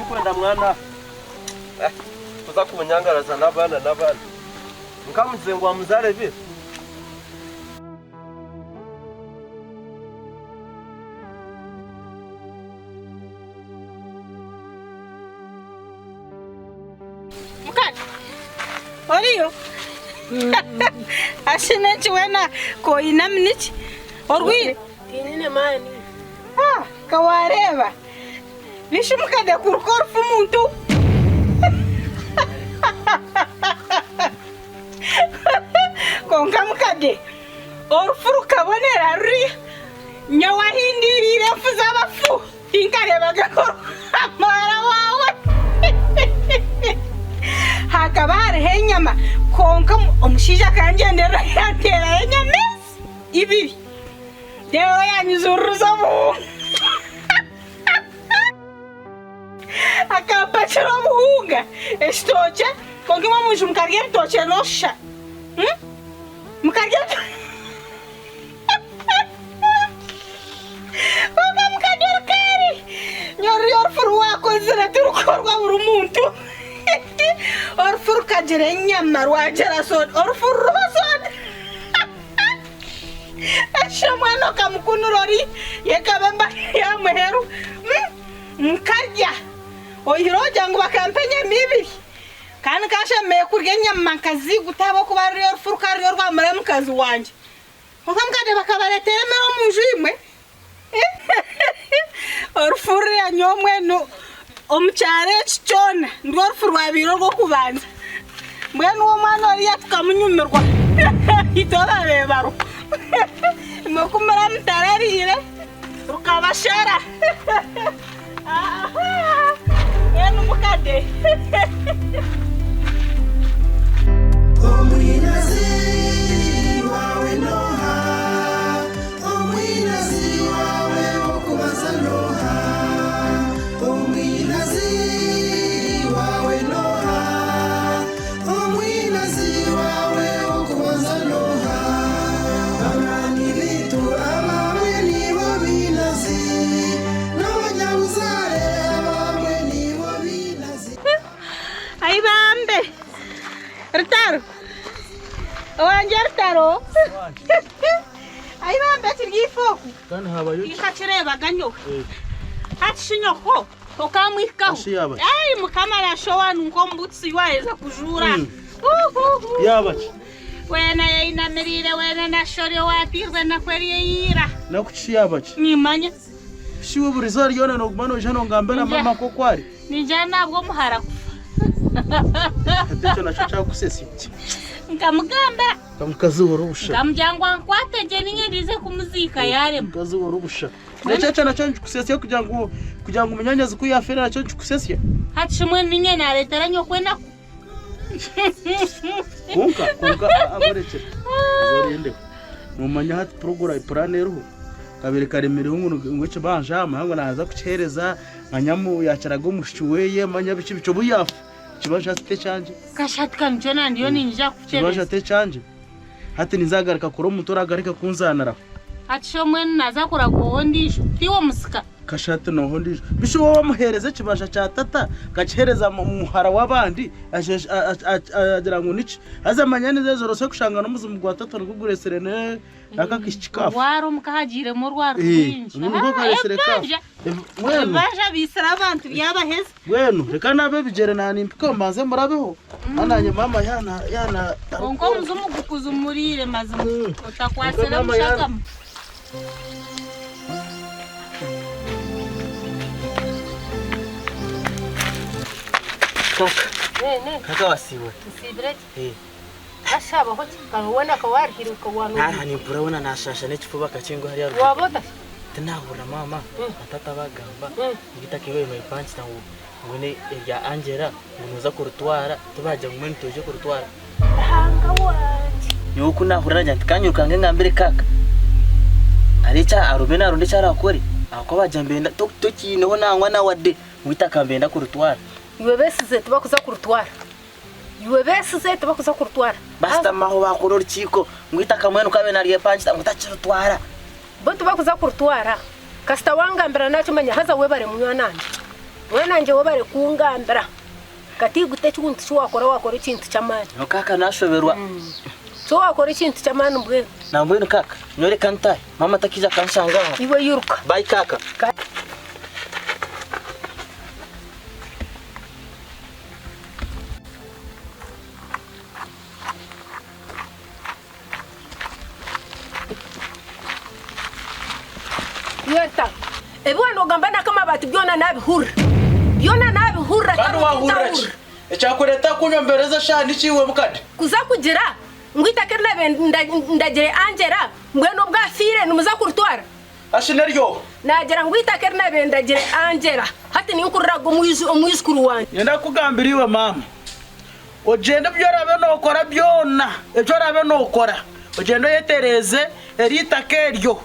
Sinkwenda mwana. Tuza kumunyangaraza n'abana. Mukamuzengwa muzare bi. Oriyo. Ashinenchi wena ko inamnichi. Orwi. Tinine mani. Kawareva. Nishumuka de kurkor fumuntu. Konga mukade. Orfuru kabonera ri. Nyawa hindi refuza bafu. Inkareba gakoro. Amara wawe. Hakabare henyama konka omushija kangendera yatera yenyamesi ibiri dewe yanyuzuruza mu akapachira muhunga estoche konka mamuju mukarye bitoche nosha mukarye konka mukadera kari yor furu wako zira turukorwa buri muntu Orfur kajerenya marwajara sod orfur rosod Ashamano kamkunurori yekabemba ya meheru mkarya ohiroja ngo bakampenya mibi kandi kasha mekurgenya mankazi gutabo kubari orfur kari orwa muramukazi wanje okamkade bakabaletera mero mujimwe orfur ya nyomwe no Omchare chichona ndorfuru wabiro go kubanza mwenu omwana oli yatukamunyumirwa itora bebaro mokumara mtararire rukabashara enu mukade omwinazi wawe noha omwinazi wawe okubaza noha Retaro. Wanje retaro. Ai bambe tirgi foku. Kan habayo. Ikachireba ganyo. Hatshinyoko. Tokamwikaho. Ai mukamara showa nkombutsi waiza kujura. Yabachi. Wena yainamirire wena nashore watirwe nakweriye yira. Nakuchi yabachi. Nimanya. Shiwe burizari yona no gumano jano ngambera mama ko kwari. Ninjana bwo muhara. Atecho nacho cha kusesi. Nkamugamba. Kamukazubura ubusha. Kamjangwa nkwateje ninyedize kumuzika yare. Kamukazubura ubusha. Necha nacho kusesi kugira ngo umunyanyazi kuyafera nacho kusesi. Hatshimwe ninye naretera nyokwenda. Konka agorekera. Zorinde. Numanya hati plan eruho. Kabiri karemere umuntu ngoce banjama hango naza kuchereza manyamu yacarago mushuweye manya bico buyafu. Kibasha te chanje kashati kamjona ndiyo ninja kuchereza kibasha te chanje hati nizagarika kuro mutora agarika kunzanara hatsho mwene naza kurago ndisho tiwo musika kashati no ndisho bisho wa muhereze kibasha cha tata gachereza muhara wabandi agira ngo nici azamanyane zezo rose kushanga no muzimu gwa tata ngugureserene akakishikafu waro mukahagire mu rwaro rwinji ngo karesereka mwenu baje bisara abantu byabaheze mwenu reka nabe bigere nani mpiko maze murabeho ananye mama yana onko muzumu gukuzumurire mazimu utakwasera mushakama Kaka wasiwe. Sibre. Ashaba ho kabona ko warhiruka wanu. Ni burabona nashasha n'ikifuba kacingo hari yaru. Wabota. Tinahura mama atata bagamba ngitakiwe mai panchi tangu ngone ya Angela munuza kurutwara tubaje mu mwe tuje kurutwara. Hanga wanje. Yuko nahura njye kanyuruka ngambere kaka. Aricha arubena runde charakore. Ako bajambenda tokineho nangwa na wade mwitakambenda kurutwara. Iwe besize tubakuza kurutwara. Iwe besize tubakuza kurutwara. Basta maho bakorora chiko ngwita kamwenu kabe nariye panchi we nanjye wo bari kungambira kati gute cyuntu cyo wakora ikintu cy'amani no kaka nashoberwa cyo wakora ikintu cy'amani mbwe nambwe kaka nyore kantai mama takiza kanshanga iwe yuruka bye kaka yenta ebwana ogambana kama bati byona nabihura kandi wahura ki ecyakureta kunyombereza shani ciwe mukade kuza kugira ngwita kerna ndagire angera mbweno bwafire numuza kurutwara ashine ryo nagera ngwita kerna ndagire angera hati ni ukuraga umwizukuru wanje yenda kugambiriwe mama ogenda byorabe nokora byona ebyorabe nokora ogenda yetereze erita keryo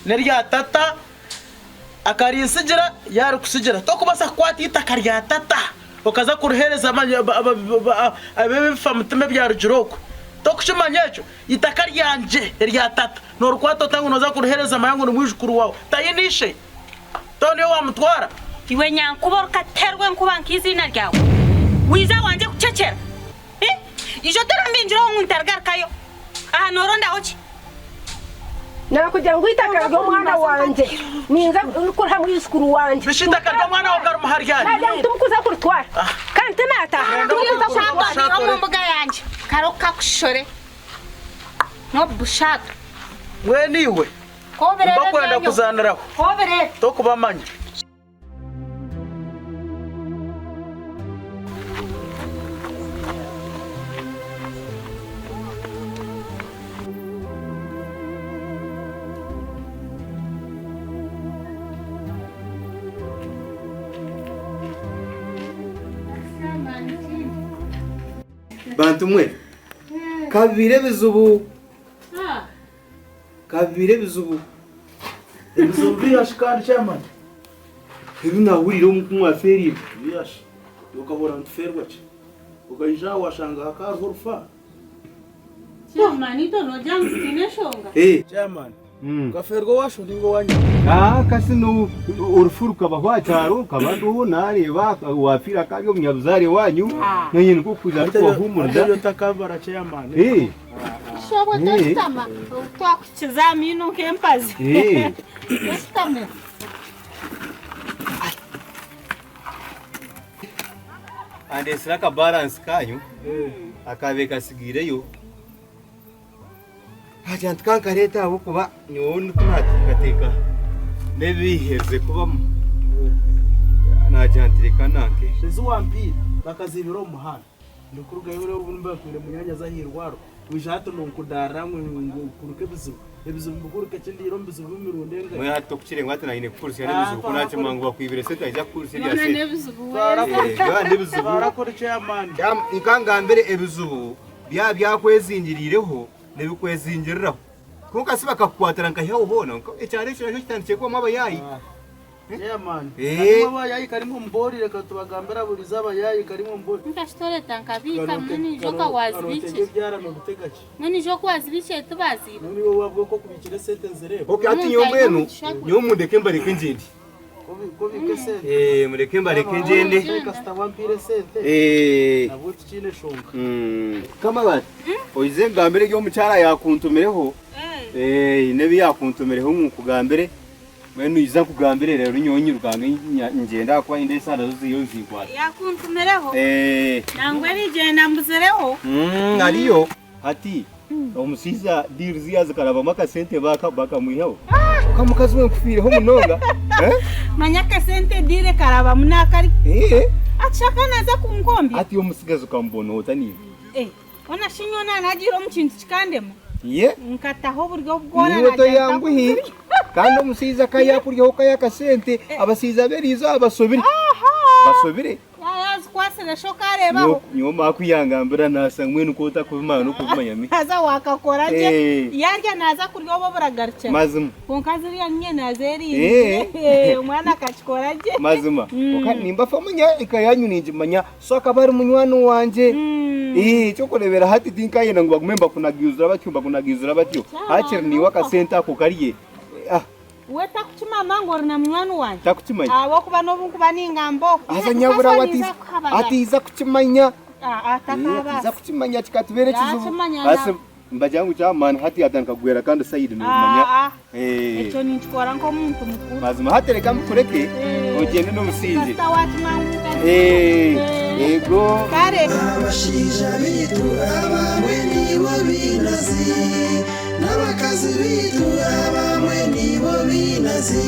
nerya tata akarisigira yari kusigira to kubasa kwati itaka rya tata ukaza kuruhereza abebifa mutime bya rujiroko to kushimanyecho itaka ryanje rya tata norukwato tangu noza kuruhereza amayango n'umwijukuru wawe tayinishe to niyo wamutwara iwe nyankubo katerwe nkubankizi na ryawe wiza wanje kucecera ijo terambinjiro nkuntargar kayo aha noronda hoki nakugira ngo itaka mwana wanje ninza ukora muri skuru wanje bishitaka ryo mwana wa garumu haryani najya mutumukuza kurutwara kandi nata mu mbuga yanje karoka kushore no bushaka mwe niwe bakwenda kuzaniraho to kubamanya bantu mwe kabire bizubu bizubi ashikandi chairman ibi nawuriro mkumwa feri yash ukabora ntferwa ki ukajja washanga akaruho rufa chairman ito no jangu tineshonga chairman kafergo washo ningo wanye kasi no urufuruka bahwataro kabandu nareba wafira kabyo munyabuzare wanyu nyenye kukuza ko humurda yo takabara chairman shobo tostama twakukizami no kempazi tostama ande siraka balance kanyu akabeka sigireyo Ajant kankareta abo kuba nyone kunatikateka nebiheze kuba najantire kananke ziwampira bakazibiro muhana ndikuruga yore ubumba kwire munyanya zahirwaro wijato nonkudara kuruke bizu ebizu mbukuruke kindi rombizu bumirundenga mwe hato kuchire ngwate na ine kursi ya bizu kunache mangu bakwibire seta ija kursi ya seta nebizu barakora chairman ikanga mbere ebizu byakwezinjirireho nebikwezingiriraho kuko asiba kakwatira nkaho ubona ecyare cyo kitandike ko maba yayi chairman maba yayi karimo mbori reka tubagambira buri zaba yayi karimo mbori nkashitore tankabika mweni joka wazibice byara no gutegaki mweni joka wazibice tubazi nuri wowe wabwo ko kubikire sentence rero okay ati nyomwenu nyomundeke mbareke njindi ko bikese mureke mbareke njende kasta wampire sente nabuti kine shonga kama bati oize ngambere ryo mucara yakuntumireho inebi yakuntumireho nkukugambere mwenu iza kugambere rero nyonyi rugange ngenda kwa inde sana ziyo nzigwara yakuntumireho nangwe rije nambuzereho ariyo ati omusiza dirzi yazakaraba makasente baka muyihawo kamukazi we kufireho munonga manyaka sente dire karaba munakari achaka naza kunkombi ati omusigazo kambona otani ona shinyona najiro mukintu kikandemo nkataho buryo bwora niwe to yanguhi kandi omusiza kayapuryo kayakasente abasiza berizo abasobire basobire kwasira shokarebaho nyoma kwiyangambira nasa mwenu kota kubimana no kubimanyami aza wakakora je yarya naza kuryo bo buragarce mazima konkazi ya nye nazeri umwana kachikora je mazima nimba famunya ikayanyu ninjimanya soka bari munywano wanje cyo kurebera hati tinkayena ngo bagumemba kunagizura bacyumba kunagizura batyo hakiri ni wakasenta ko kariye Weta kuchimama ngori na mwana wanje. Takuchimanya. Abo kuba nobukuba ningambo. Asa nyabura ati iza kuchimanya. Atakaba. Iza kuchimanya tikatubere kizubu. Yachimanya Asa mbajangu chamana hati atankagwera kandi sayidi numanya. Echo ninchikora nko muntu mukuru. Mazima hatereka mukureke. Ogende n'umusinzi. Ego. Kare. Abashija bitu abamwe nibo binazi n'abakazi bitu abamwe nibo binazi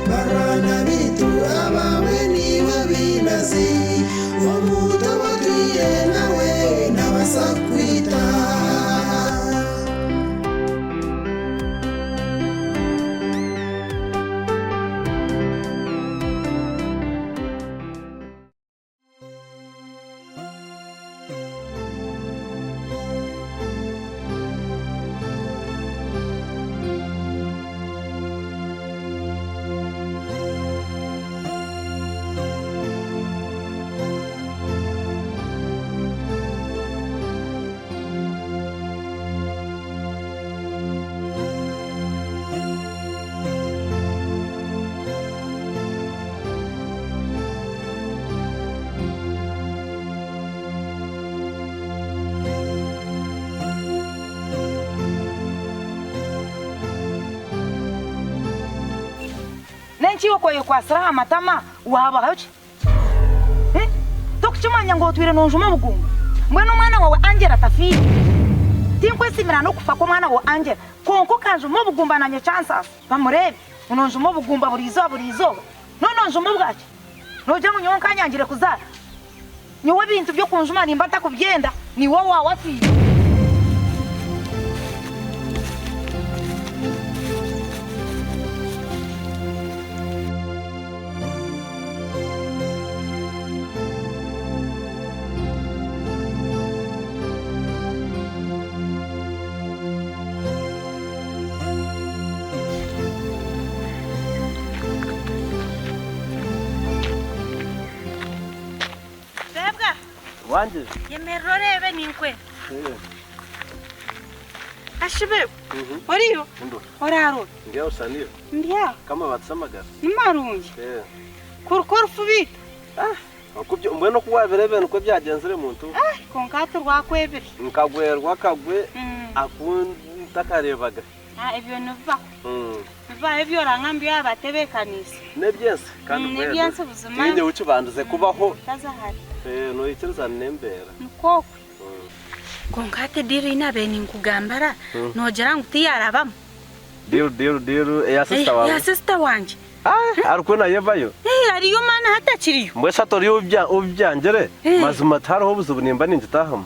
barana bitu abamwe nibo binazi omuntu abatuye nawe n'abasakwita Nenchiwa kwa kwasira matama waba hachi. Tokuchimanya ngo twire nonjuma bugumba. Mbweno mwana wawe Angela tafiri. Tinkwesimira no kufa kwa mwana wa Angela. Konko kanjuma bugumba na nyachansas. Bamurebe unonjuma bugumba burizo. Nononjuma bwachi. Noja munyonka nyangire kuzara. Nyowe bintu byo kunjuma nimba takubyenda ni wowe wawafi. Wanje. Yemerorebe ninkwe. Ashibe. Oriyo? Ndo. Oraro. Ngiye usanira. Ndiya. Kama batsamagara. Nimarungi. Kurukuru fubita. Akubyo mbweno kuwabirebe nuko byagenzere muntu. Konkato rwakwebere. Nkagwerwa kagwe akundakarebaga. Ebyo nuva. Biva ebyo rangambiye abatebekanisa. Nebyense kandi nebyense buzima. Ninde ucibanduze kubaho. Tazahari. No ikiruza nembera. Nuko. Konkate diru inabe ninkugambara nogera ngutiyarabamo. Diru ya sister wawe. Ya sister wanje. Arukuna yebayo. Ariyo mana hatakiriyo. Mbwesa tori ubyangere mazuma taraho buzubu nimba ninjitahamo.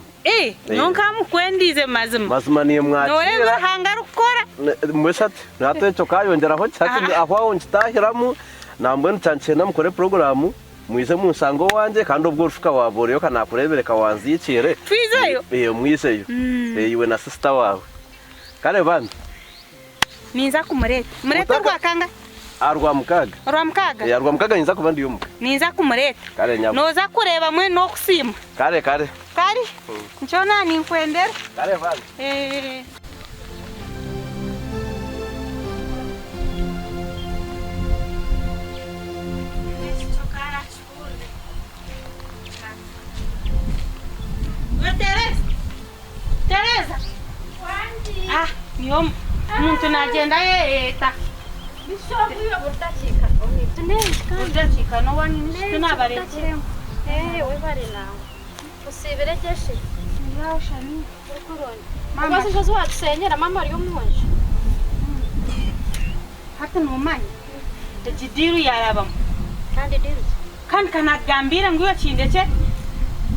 Nonka mukwendize mazima. Mazima niye mwakira. Nowe hangara ukora. Mbwesa natecho kayongeraho cyaki aho njitahiramo nambwe ncyanche namukore program. Mwize musango wanje kandi ubwo urufuka waboreyo kanakurebere kawanzikire. Twizeyo. Mwizeyo. Iwe na sister wawe. Kare bandi. Niza kumureta. Mureta rwakanga. Arwamukaga. Rwamukaga. Arwamukaga niza kubandi yumuka. Niza kumureta. Kare nyabo. Noza kureba mwe no kusima. Kare. Kari? Nchona ninkwendera. Kare bandi. Teresa. Niyo muntu nagenda yeta. Bishopu yo burtachika. Burtachika no wani tunabareke. We bari nawe. Usibere jeshe. Yawo shani. Kuroni. Mama sho watsenyera mama ari umwanje. Hata nomanya. Ejidiru yarabamo. Kandi diru. Kandi kanagambira nguyo chindeke.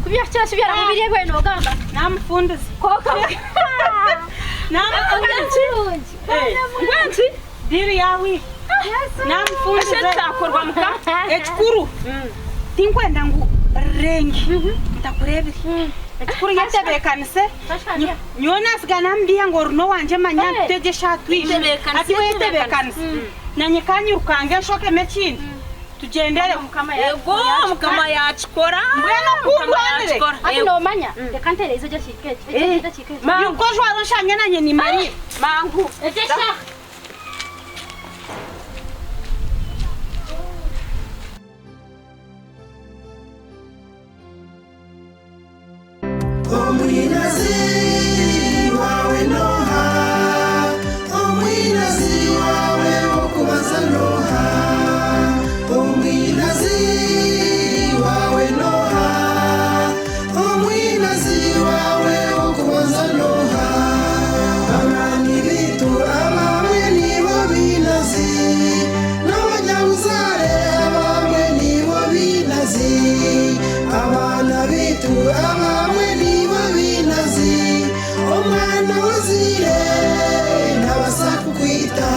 Kubya cyose byarabiriye gwe no gamba. Namufundize. Koka. Namufundize. Ngwanti diru yawi. Namufundize takorwa muka. Ekikuru. Tinkwenda ngu rengi. Ndakurebire. Ekikuru yatebekanise. Nyona sigana mbiya ngoro no wanje manya tegesha twishe. Ati wetebekanise. Nanyikanyukange shoke mechini. Tugendere mukama ya mukama yachikora mbwena kundwanire ati no manya reka ntereze ije chike yuko jwaro shanye nanye ni mari mangu ejesha omwinazi wawe noha omwinazi wawe wokubaza noha omwinazi wawe noha omwinazi wawe wokubaza noha abani bitu abamwe nibo binazi n'abanyabuzare abamwe nibo binazi abana bitu abamwe nibo binazi omwana wazire n'abasakukwita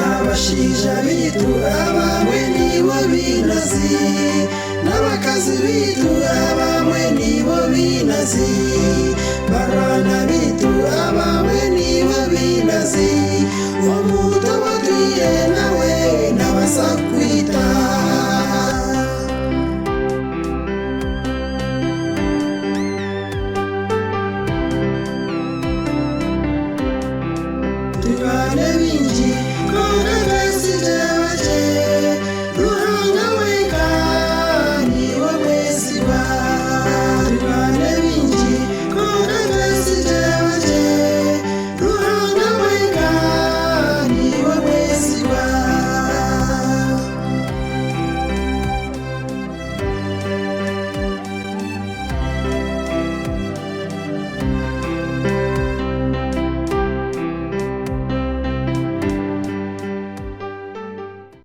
abashija bitu abamwe nibo binazi n'abakazi bitu abamwe nibo binazi barwana bitu